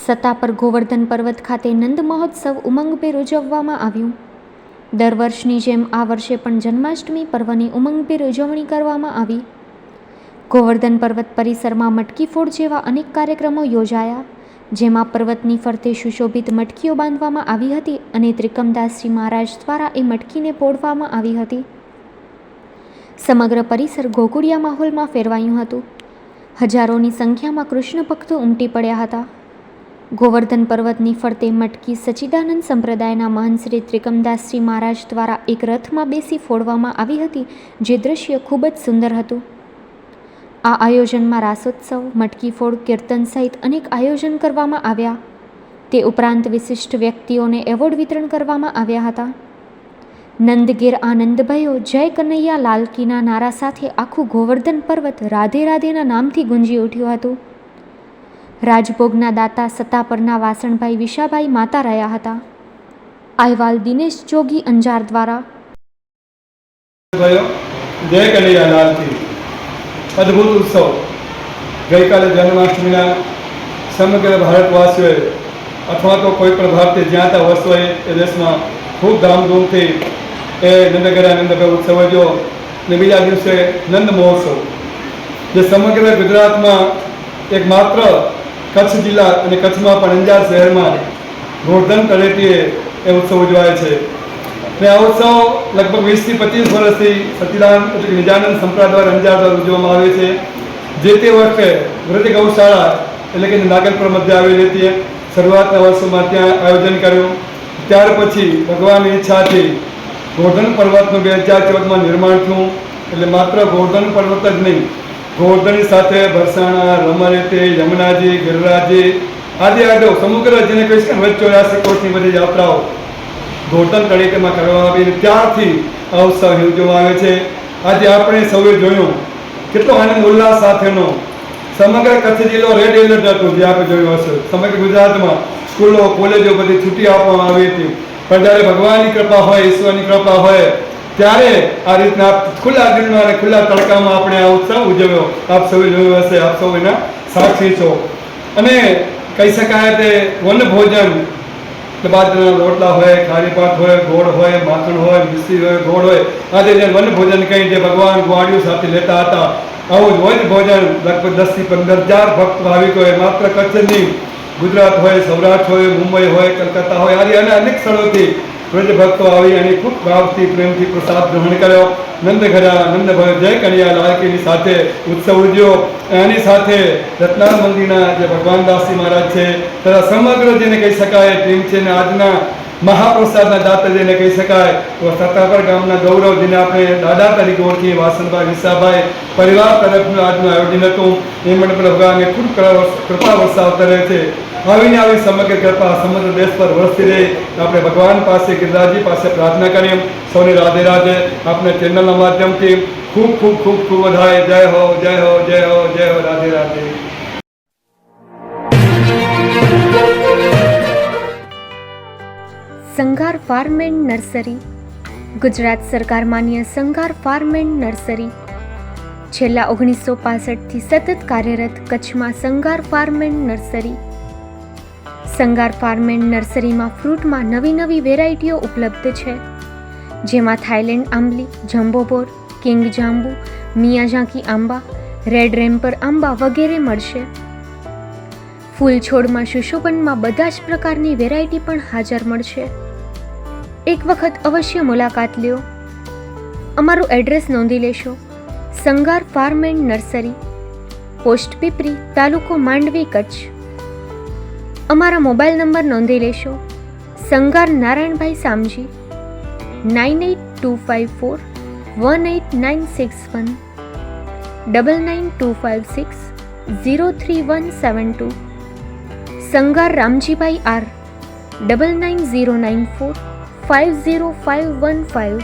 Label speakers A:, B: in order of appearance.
A: સત્તા પર ગોવર્ધન પર્વત ખાતે નંદ મહોત્સવ ઉમંગભેર ઉજવવામાં આવ્યું. દર વર્ષની જેમ આ વર્ષે પણ જન્માષ્ટમી પર્વની ઉમંગભેર ઉજવણી કરવામાં આવી. ગોવર્ધન પર્વત પરિસરમાં મટકી ફોડ જેવા અનેક કાર્યક્રમો યોજાયા, જેમાં પર્વતની ફરતે સુશોભિત મટકીઓ બાંધવામાં આવી હતી અને ત્રિકમદાસજી મહારાજ દ્વારા એ મટકીને ફોડવામાં આવી હતી. સમગ્ર પરિસર ગોકુળિયા માહોલમાં ફેરવાયું હતું. હજારોની સંખ્યામાં કૃષ્ણ ભક્તો ઉમટી પડ્યા હતા. ગોવર્ધન પર્વતની ફરતે મટકી સચ્ચિદાનંદ સંપ્રદાયના મહંત શ્રી ત્રિકમદાસજી મહારાજ દ્વારા એક રથમાં બેસી ફોડવામાં આવી હતી, જે દૃશ્ય ખૂબ જ સુંદર હતું. આ આયોજનમાં રાસોત્સવ, મટકી ફોડ, કીર્તન સહિત અનેક આયોજન કરવામાં આવ્યા. તે ઉપરાંત વિશિષ્ટ વ્યક્તિઓને એવોર્ડ વિતરણ કરવામાં આવ્યા હતા. નંદ ઘેર આનંદ ભયો, જય કનૈયા લાલ કીના નારા સાથે આખું ગોવર્ધન પર્વત રાધે રાધેના નામથી ગુંજી ઉઠ્યું હતું. રાજભોગના દાતા સત્તાપરના વાસણભાઈ વિશાભાઈ માતા રહ્યા હતા. અહેવાલ દિનેશ જોગી અંજાર દ્વારા.
B: જય કનૈયા લાલ કી અદ્ભુત ઉત્સવ ગઈકાલે જન્માષ્ટમીના સમગ્ર ભારતવાસીઓએ અથવા તો કોઈ પણ ભારતીય જ્યાં ત્યાં વસ્તુ હોય એ દેશમાં ખૂબ ધામધૂમથી એ નંદગરા નંદભાઈ ઉત્સવ ઉજવ્યો ને બીજા દિવસે નંદ મહોત્સવ, જે સમગ્ર ગુજરાતમાં એક માત્ર કચ્છ જિલ્લા અને કચ્છમાં પણ અંજાર શહેરમાં ગોવર્ધન તળેટીએ એ ઉત્સવ ઉજવાય છે. ને આ ઉત્સવ લગભગ 20 થી 25 વર્ષથી સચ્ચિદાનંદ એટલે નિજાનંદ સંપ્રદાય દ્વારા અંજાર દ્વારા ઉજવવામાં આવે છે. જે તે વખતે વૃદ્ધ ગૌશાળા એટલે કે નાગલપુર મધ્ય આવેલી હતી. શરૂઆતના વર્ષોમાં ત્યાં આયોજન કર્યું. ત્યાર પછી ભગવાનની ઈચ્છાથી ગોવર્ધન પર્વતનું 2014માં નિર્માણ થયું. એટલે માત્ર ગોવર્ધન પર્વત જ નહીં, ગોવર્ધનની સાથે ભરસાણા, રમરેતી, યમુનાજી, ગિરિરાજી આદિ સમગ્ર જેને કહી શકાય 84 કોટની બધી યાત્રાઓ ગોવર્ધન તળેટીમાં કરવામાં આવી. ત્યારથી આ ઉત્સવ ઉજવવામાં આવે છે. આજે આપણે સૌએ જોયું કેટલો આનંદ ઉલ્લાસ સાથેનો સમગ્ર કચ્છ જિલ્લો રેડ એલર્ટ હતો, જે આપણે જોયું હશે. સમગ્ર ગુજરાતમાં સ્કૂલો, કોલેજો બધી છૂટી આપવામાં આવી હતી. પણ જ્યારે ભગવાનની કૃપા હોય, ઈશ્વરની કૃપા હોય, ત્યારે આ રીતના ખુલ્લા દિલમાં અને ખુલ્લા તડકામાં આપણે આ ઉત્સવ ઉજવ્યો. આપ સૌએ જોયું હશે, આપ સૌ એના સાક્ષી છો. અને કહી શકાય તે વન ભોજન, બાજરાના રોટલા હોય, ખારી ભાત હોય, ગોળ હોય, માખણ હોય, મિશ્રી હોય, ગોળ હોય, આજે જે વન ભોજન કહી જે ભગવાન ગ્વાડિયું સાથે લેતા હતા, આવું જ વન ભોજન લગભગ 10 થી 15,000 ભક્ત ભાવિકોએ માત્ર કચ્છની, ગુજરાત હોય, સૌરાષ્ટ્ર હોય, મુંબઈ હોય, કલકત્તા હોય, આદિ અને અનેક સ્થળોથી વ્રજ ભક્તો આવી અને ખૂબ ભાવથી પ્રેમથી પ્રસાદ ગ્રહણ કર્યો. નંદઘરા નંદભય જય કનૈયા લાલકીની સાથે ઉત્સવ ઉજવ્યો. એની સાથે રત્નાર મંદિરના જે ભગવાન દાસજી મહારાજ છે તથા સમગ્ર જેને કહી શકાય ટીમ છે ને આજના મહાપ્રસાદના દાતા જેને કહી શકાય તો સત્તાપર ગામના ગૌરવ, જેને આપણે દાદા તરીકે ઓળખીએ, વાસણભાઈ વિસાભાઈ પરિવાર તરફનું આજનું આયોજન હતું. એ માટે ભગવાનને ખૂબ કૃપા વરસાવતા રહે છે. આવીને આવી સમગ્ર કૃપા સમગ્ર દેશ પર વરસતી રહે. આપણે ભગવાન પાસે, ગિરિરાજજી પાસે પ્રાર્થના કરીએ. સૌને રાધે રાધે. આપણે ચેનલના માધ્યમથી ખૂબ ખૂબ ખૂબ ખૂબ વધાય. જય હો, જય હો, જય હો, જય હો, રાધે રાધે.
A: સંઘાર ફાર્મ એન્ડ નર્સરી. ગુજરાત સરકાર માન્ય સંઘાર ફાર્મ એન્ડ નર્સરી છેલ્લા 1965થી સતત કાર્યરત. કચ્છમાં Sanghar farm and nursery. Sanghar farm and નર્સરીમાં ફ્રૂટમાં નવી નવી વેરાયટીઓ ઉપલબ્ધ છે, જેમાં થાઈલેન્ડ આંબલી, જમ્બોબોર, કિંગ જાંબુ, મિયાઝાકી આંબા, રેડ રેમ્પર આંબા વગેરે મળશે. ફૂલ છોડમાં સુશોભનમાં બધા જ પ્રકારની વેરાયટી પણ હાજર મળશે. એક વખત અવશ્ય મુલાકાત લ્યો. અમારું એડ્રેસ નોંધી લેશો. Sanghar farm and nursery, post Pipri, તાલુકો માંડવી, કચ્છ. અમારા મોબાઈલ નંબર નોંધી લેશો. સંઘાર નારાયણભાઈ સામજી 9825418961 9925603172. સંઘાર રામજીભાઈ આર 9909450515.